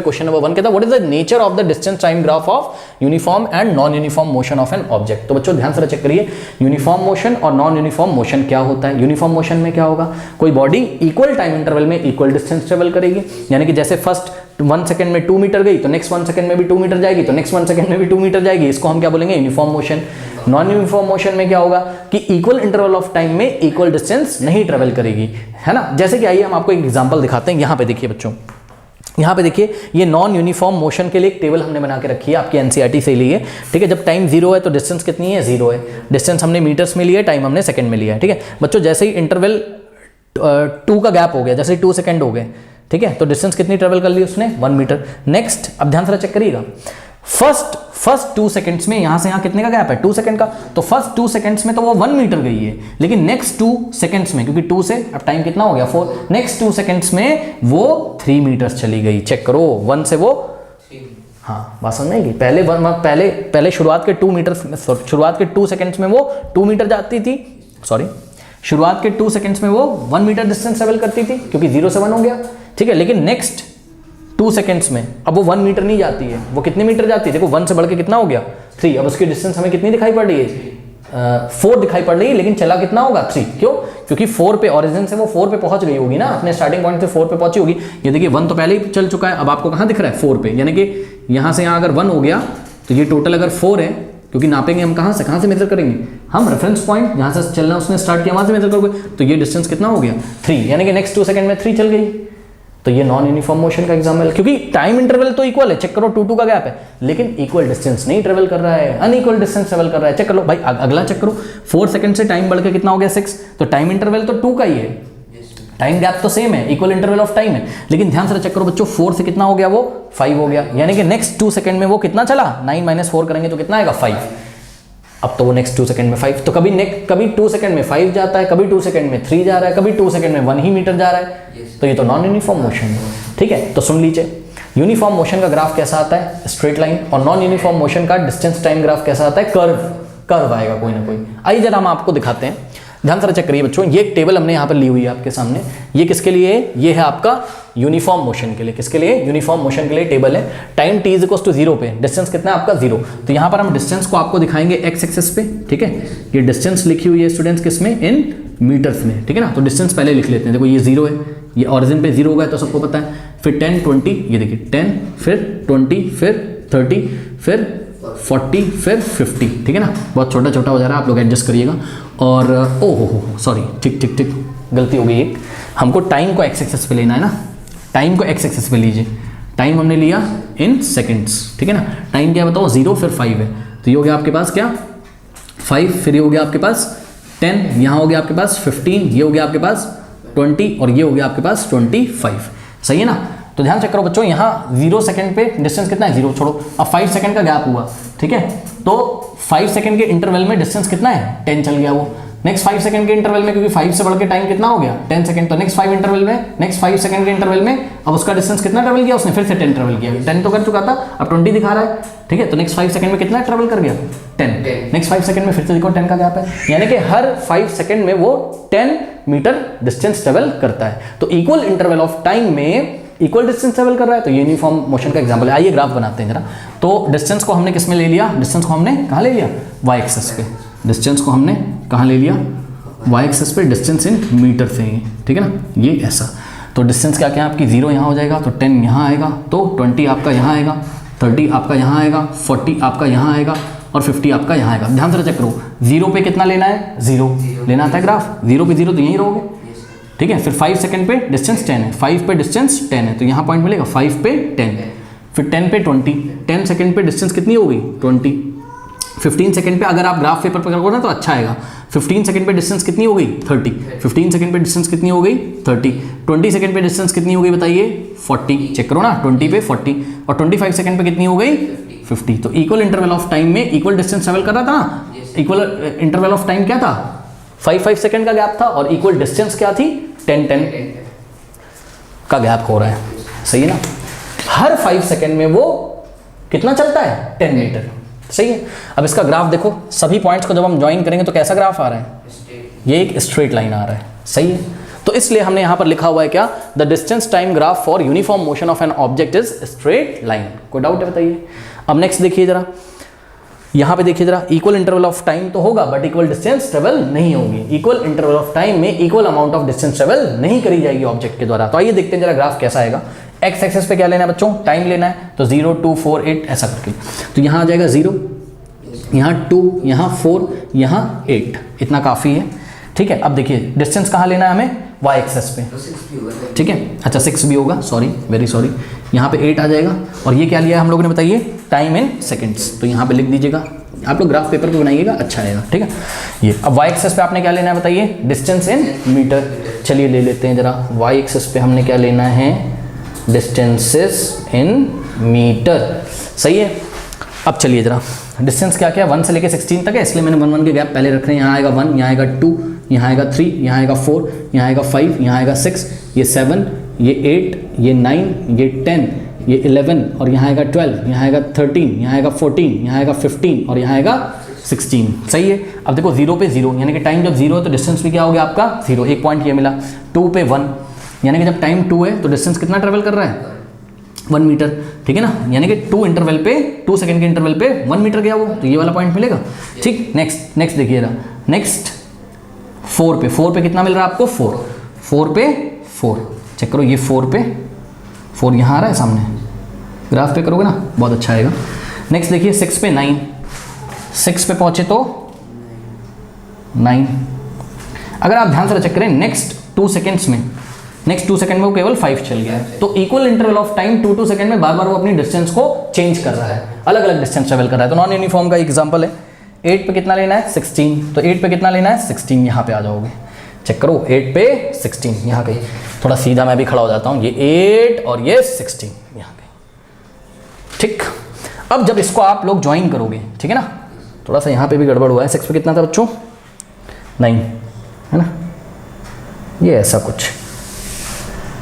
Question number 1 कहता है what is the nature of the distance time graph of uniform and non uniform motion of an object. तो बच्चों ध्यान से check करिए, यूनिफॉर्म मोशन और नॉन यूनिफॉर्म मोशन क्या होता है। यूनिफॉर्म मोशन में क्या होगा, कोई बॉडी इक्वल टाइम इंटरवल में इक्वल डिस्टेंस ट्रेवल करेगी, यानी कि जैसे फर्स्ट 1 सेकंड में 2 मीटर गई तो नेक्स्ट 1 सेकंड में भी 2 मीटर जाएगी, तो नेक्स्ट 1 सेकंड में भी 2 मीटर जाएगी, इसको हम क्या बोलेंगे, uniform motion. Non uniform motion में क्या होगा कि इक्वल इंटरवल ऑफ टाइम में इक्वल डिस्टेंस नहीं ट्रेवल करेगी, है ना। जैसे कि आइए हम आपको एक एग्जांपल दिखाते हैं। यहाँ पे देखिए बच्चों, यहाँ पे देखिए ये नॉन यूनिफॉर्म मोशन के लिए एक टेबल हमने बना के रखी है, आपकी एनसीईआरटी से ली है, ठीक है। जब टाइम 0 है तो डिस्टेंस कितनी है, 0 है। डिस्टेंस हमने मीटर्स में लिया है, टाइम हमने सेकंड में लिया है, ठीक है बच्चों। जैसे ही इंटरवल 2 का गैप हो गया, जैसे 2 सेकंड हो गए, ठीक है, तो डिस्टेंस कितनी ट्रेवल कर ली उसने, 1 मीटर। नेक्स्ट अब ध्यान से चेक करिएगा, फर्स्ट 2 सेकंड्स में यहां से यहां कितने का गैप है, 2 सेकंड का, तो फर्स्ट 2 सेकंड्स में तो वो 1 मीटर गई है, लेकिन नेक्स्ट 2 सेकंड्स में, क्योंकि 2 से अब टाइम कितना हो गया 4, नेक्स्ट 2 सेकंड्स में वो 3 मीटर्स चली गई। चेक करो, 1 से वो, हाँ बात समझ में आएगी। पहले शुरुआत के 2 मीटर, शुरुआत के 2 सेकंड्स में वो 2 मीटर जाती थी, सॉरी शुरुआत के 2 सेकंड्स में वो 1 मीटर डिस्टेंस ट्रेवल करती थी, क्योंकि 0 से 1 हो गया, ठीक है। लेकिन नेक्स्ट 2 सेकंड्स में अब वो 1 मीटर नहीं जाती है, वो कितने मीटर जाती है, देखो 1 से बढ़ के कितना हो गया 3। अब उसकी डिस्टेंस हमें कितनी दिखाई पड़ रही है, 4 दिखाई पड़ रही है, लेकिन चला कितना होगा 3। क्यों, क्योंकि 4 पे ओरिजिन से वो 4 पे पहुंच गई होगी ना, अपने स्टार्टिंग पॉइंट से 4 पे पहुंची होगी। ये देखिए 1 तो पहले ही चल चुका है, अब आपको कहां दिख रहा है 4 पे, यानी कि यहां से यहां अगर 1 हो गया तो ये टोटल अगर 4 है, क्योंकि नापेंगे हम कहां से मेजर करेंगे, हम रेफरेंस पॉइंट जहां से चलना उसने स्टार्ट किया वहां से मेजर करोगे, तो ये डिस्टेंस कितना हो गया 3, यानी कि नेक्स्ट 2 सेकंड में 3 चल गई। तो ये नॉन यूनिफॉर्म मोशन का एग्जांपल, क्योंकि टाइम इंटरवल तो इक्वल है, चेक करो 2 का गैप है, लेकिन इक्वल डिस्टेंस नहीं ट्रेवल कर रहा है, अनइक्वल डिस्टेंस ट्रेवल कर रहा है। चेक कर लो भाई, अगला चेक करो, 4 सेकंड से टाइम बढ़ के कितना हो गया 6, तो टाइम इंटरवल तो 2 का ही है, टाइम गैप तो सेम है, इक्वल इंटरवल ऑफ टाइम है, लेकिन ध्यान से चेक करो बच्चों, 4 से कितना हो गया वो 5 हो गया, यानी कि नेक्स्ट 2 सेकंड में वो कितना चला, 9 - 4 करेंगे तो कितना आएगा 5। अब तो वो नेक्स्ट 2 सेकंड में 5, तो कभी 2 सेकंड में 5 जाता है, कभी 2 सेकंड में 3 जा रहा है, कभी 2 सेकंड में 1 ही मीटर जा रहा है, तो ये तो नॉन यूनिफॉर्म मोशन है, ठीक है। तो सुन लीजिए, यूनिफॉर्म मोशन का ग्राफ कैसा आता है, स्ट्रेट लाइन, और नॉन यूनिफॉर्म मोशन का डिस्टेंस टाइम ग्राफ कैसा आता है, कर्व आएगा कोई ना कोई। आइए जरा हम आपको दिखाते हैं, ध्यान से चेक करिए बच्चों, ये एक टेबल हमने यहाँ पर ली हुई है आपके सामने, ये किसके लिए है, ये है आपका यूनिफॉर्म मोशन के लिए। किसके लिए, यूनिफॉर्म मोशन के लिए टेबल है। टाइम t = 0 पे डिस्टेंस कितना है आपका 0, तो यहाँ पर हम डिस्टेंस को आपको दिखाएंगे x एक्सिस पे, ठीक है। ये डिस्टेंस लिखी हुई है स्टूडेंट्स किसमें, इन मीटर्स में, ठीक है ना। तो डिस्टेंस पहले लिख लेते हैं, देखो ये 0 है, ये ओरिजिन पे 0 होगा तो सबको पता है, फिर 10 20, ये देखिए 10 फिर 20 फिर 30 फिर 40 फिर 50, ठीक है ना। बहुत छोटा छोटा हो जा रहा है, आप लोग एडजस्ट करिएगा। और ओहो सॉरी, ठीक गलती हो गई एक, हमको टाइम को x एक्सिस पे लेना है ना, टाइम को x एक्सिस पे लीजिए। टाइम हमने लिया इन सेकंड्स, ठीक है ना। टाइम क्या बताओ, 0 फिर 5 है, तो ये हो गया आपके पास क्या 5, फिर ये हो गया आपके पास 10, यहाँ हो गया आपके पास 15, ये हो गया आपके पास 20, और ये हो गया आपके पास 25, सही है ना। तो ध्यान चेक करो बच्चों, यहाँ 0 सेकंड पे डिस्टेंस कितना है, 0 छोड़ो, अब 5 सेकंड का गैप हुआ, ठीक है, तो 5 सेकंड के इंटरवल में डिस्टेंस कितना है 10 चल गया वो। नेक्स्ट 5 सेकंड के इंटरवल में, क्योंकि 5 से बढ़ के टाइम कितना हो गया 10 सेकंड, तो नेक्स्ट 5 इंटरवल में, नेक्स्ट 5 सेकंड के इंटरवल में अब उसका डिस्टेंस कितना ट्रेवल किया उसने, फिर से 10 ट्रेवल किया, 10 तो कर चुका था, अब 20 दिखा रहा है, ठीक है। तो नेक्स्ट 5 सेकंड में कितना ट्रेवल कर गया 10, नेक्स्ट 5 सेकंड में फिर से देखो 10 का गैप है, यानी कि हर 5 सेकंड में वो 10 मीटर डिस्टेंस ट्रेवल करता है। तो इक्वल इंटरवल ऑफ टाइम में इक्वल डिस्टेंस ट्रेवल कर रहा है, तो यूनिफॉर्म मोशन का एग्जांपल है। आइए ग्राफ बनाते हैं जरा। तो डिस्टेंस को हमने किस में ले लिया, डिस्टेंस को हमने कहाँ ले लिया, y एक्सिस पे, डिस्टेंस को हमने कहाँ ले लिया y एक्सिस पे, डिस्टेंस इन मीटर से ही, ठीक है ना, ये ऐसा। तो डिस्टेंस क्या क्या आपकी 0 यहाँ हो जाएगा, तो 10 यहाँ आएगा, तो 20 आपका यहाँ आएगा, 30 आपका यहाँ आएगा, 40 आपका यहाँ आएगा, और 50 आपका यहाँ आएगा। ध्यान से चेक करो, 0 पे कितना लेना है, 0 लेना आता है ग्राफ, 0 पे 0 तो यहीं रहोगे, ठीक है। फिर 5 सेकंड पे डिस्टेंस 10 है, 5 पे डिस्टेंस 10 है, तो यहाँ पॉइंट मिलेगा 5 पे 10, फिर 10 पे 20, 10 सेकंड पे डिस्टेंस कितनी हो गई 20, 15 सेकंड पे अगर आप ग्राफ पेपर पर करोगे ना तो अच्छा आएगा, 15 सेकंड पे डिस्टेंस कितनी हो गई 30, 15 सेकंड पे डिस्टेंस कितनी हो गई 30, 20 सेकंड पे डिस्टेंस कितनी हो गई बताइए 40, चेक करो ना, 20 पे 40, और 25 सेकंड पे कितनी हो गई 50। तो इक्वल इंटरवल ऑफ टाइम में इक्वल डिस्टेंस ट्रेवल कर रहा था ना, इक्वल इंटरवल ऑफ टाइम क्या था 5 सेकंड का गैप था, और इक्वल डिस्टेंस क्या थी 10 का गैप हो रहा है, सही है ना। हर 5 सेकंड में वो कितना चलता है 10 मीटर, सही है। अब इसका ग्राफ देखो, सभी पॉइंट्स को जब हम ज्वाइन करेंगे तो कैसा ग्राफ आ रहा है, ये एक स्ट्रेट लाइन आ रहा है, सही है। तो इसलिए हमने यहां पर लिखा हुआ है क्या, the distance time graph for uniform motion of an object is straight line. कोई डाउट है बताइए। अब नेक्स्ट देखिए जरा, यहां पे देखिए जरा, इक्वल इंटरवल ऑफ टाइम तो होगा बट इक्वल डिस्टेंस ट्रेवल नहीं होगी। इक्वल इंटरवल ऑफ टाइम में equal amount of distance travel नहीं करी जाएगी ऑब्जेक्ट के द्वारा। तो आइए देखते हैं जरा ग्राफ कैसा आएगा। एक्स एक्सेस पे क्या लेना है बच्चों, टाइम लेना है, तो 0 2 4 8 ऐसा करके, तो यहाँ आ जाएगा 0, यहाँ 2, यहाँ 4, यहाँ 8, इतना काफ़ी है। ठीक है, अब देखिए डिस्टेंस कहाँ लेना है हमें, वाई एक्सेस पे, ठीक है, अच्छा 6 भी होगा, सॉरी वेरी सॉरी, यहाँ पे 8 आ जाएगा। और ये क्या लिया है हम लोगों ने बताइए, टाइम इन सेकंड्स, तो यहाँ पे लिख दीजिएगा, आप लोग ग्राफ पेपर पे बनाइएगा, अच्छा रहेगा। ठीक है, ये अब वाई एक्सेस पे आपने क्या लेना है बताइए, डिस्टेंस इन मीटर। चलिए ले लेते हैं जरा, वाई एक्सेस पे हमने क्या लेना है, डिस्टेंसेस इन मीटर, सही है। अब चलिए जरा, डिस्टेंस क्या क्या है, 1 से लेके 16 तक है, इसलिए मैंने 1 1 के गैप पहले रख रहे हैं। यहाँ आएगा 1, यहाँ आएगा 2, यहाँ आएगा 3, यहाँ आएगा 4, यहाँ आएगा 5, यहाँ आएगा 6, ये 7, ये 8, ये 9, ये 10, ये 11, और यहाँ आएगा 12, यहाँ आएगा 13, यहाँ आएगा 14, यहाँ आएगा 15, और यहाँ आएगा 16, सही है। अब देखो 0 पे 0, यानी कि टाइम जब 0 है तो डिस्टेंस भी क्या हो गया आपका 0, एक पॉइंट ये मिला। 2 पे 1, यानी कि जब टाइम 2 है तो डिस्टेंस कितना ट्रेवल कर रहा है, 1 मीटर, ठीक है ना, यानी कि 2 इंटरवल पे, 2 सेकंड के इंटरवल पे 1 मीटर गया वो, तो ये वाला पॉइंट मिलेगा। ठीक, नेक्स्ट देखिए रहा, नेक्स्ट 4 पे कितना मिल रहा है आपको, 4 पे 4, चेक करो, ये 4 पे 4 यहाँ आ रहा है सामने, ग्राफ पे करोगे ना बहुत अच्छा आएगा। नेक्स्ट देखिए 6 पे 9, 6 पे पहुंचे तो 9, अगर आप ध्यान से चेक करें नेक्स्ट 2 सेकेंड्स में, नेक्स्ट 2 सेकंड में वो केवल 5 चल गया है, तो equal interval of time 2 second में बार बार वो अपनी डिस्टेंस को चेंज कर रहा है, अलग अलग डिस्टेंस ट्रेवल कर रहा है। तो नॉन यूनिफॉर्म का एग्जांपल है। 8 पे कितना लेना है, 16, तो 8 पे कितना लेना है, 16, यहाँ पे आ जाओगे, चेक करो 8 पे 16, यहाँ कहीं थोड़ा सीधा मैं भी खड़ा हो जाता हूँ, ये 8 और ये 16 यहाँ कहीं। ठीक, अब जब इसको आप लोग ज्वाइन करोगे, ठीक है ना, थोड़ा सा यहाँ पे भी गड़बड़ हुआ है, 6 पे कितना था बच्चों, 9 है ना, ये ऐसा कुछ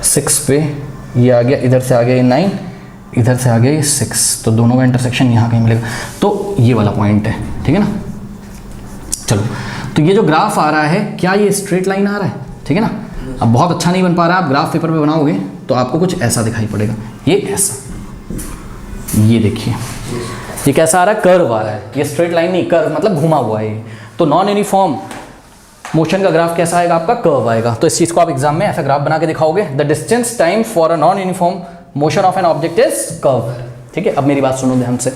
6 पे ये आ गया, इधर से आ गया ये 9, इधर से आ गया ये 6, तो दोनों का इंटरसेक्शन यहाँ कहीं मिलेगा, तो ये वाला पॉइंट है, ठीक है ना। चलो, तो ये जो ग्राफ आ रहा है क्या ये स्ट्रेट लाइन आ रहा है, ठीक है ना। अब बहुत अच्छा नहीं बन पा रहा, आप ग्राफ पेपर पे बनाओगे तो आपको कुछ ऐसा दिखाई पड़ेगा, ये ऐसा, ये देखिए ये कैसा आ रहा है, कर्व आ रहा है, ये स्ट्रेट लाइन नहीं, कर्व मतलब घुमा हुआ है। तो नॉन यूनिफॉर्म मोशन का ग्राफ कैसा आएगा आपका, कर्व आएगा। तो इस चीज को आप एग्जाम में ऐसा ग्राफ बना के दिखाओगे, the distance time for a non uniform motion of an object is curve. ठीक है, अब मेरी बात सुनो ध्यान से।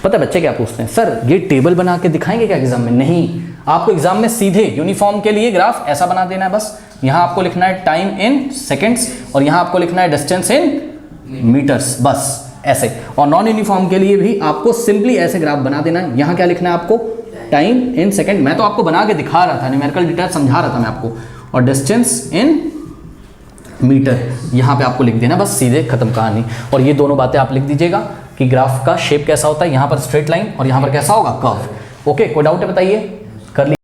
पता है बच्चे क्या पूछते हैं, सर ये टेबल बना के दिखाएंगे क्या एग्जाम में? नहीं, आपको एग्जाम में सीधे यूनिफॉर्म के लिए ग्राफ ऐसा बना देना है बस। यहाँ आपको लिखना है टाइम इन सेकेंड्स और यहाँ आपको लिखना है डिस्टेंस इन मीटर्स, बस ऐसे। और नॉन यूनिफॉर्म के लिए भी आपको सिंपली ऐसे ग्राफ बना देना है। यहाँ क्या लिखना है आपको, टाइम इन सेकेंड, मैं तो आपको बना के दिखा रहा था, न्यूमेरिकल डिटेल समझा रहा था मैं आपको, और डिस्टेंस इन मीटर यहाँ पे आपको लिख देना, बस सीधे खत्म कहानी। और ये दोनों बातें आप लिख दीजिएगा कि ग्राफ का शेप कैसा होता है, यहाँ पर स्ट्रेट लाइन और यहाँ पर कैसा होगा, कर्व। ओके, कोई डाउट है बताइए, कर ली।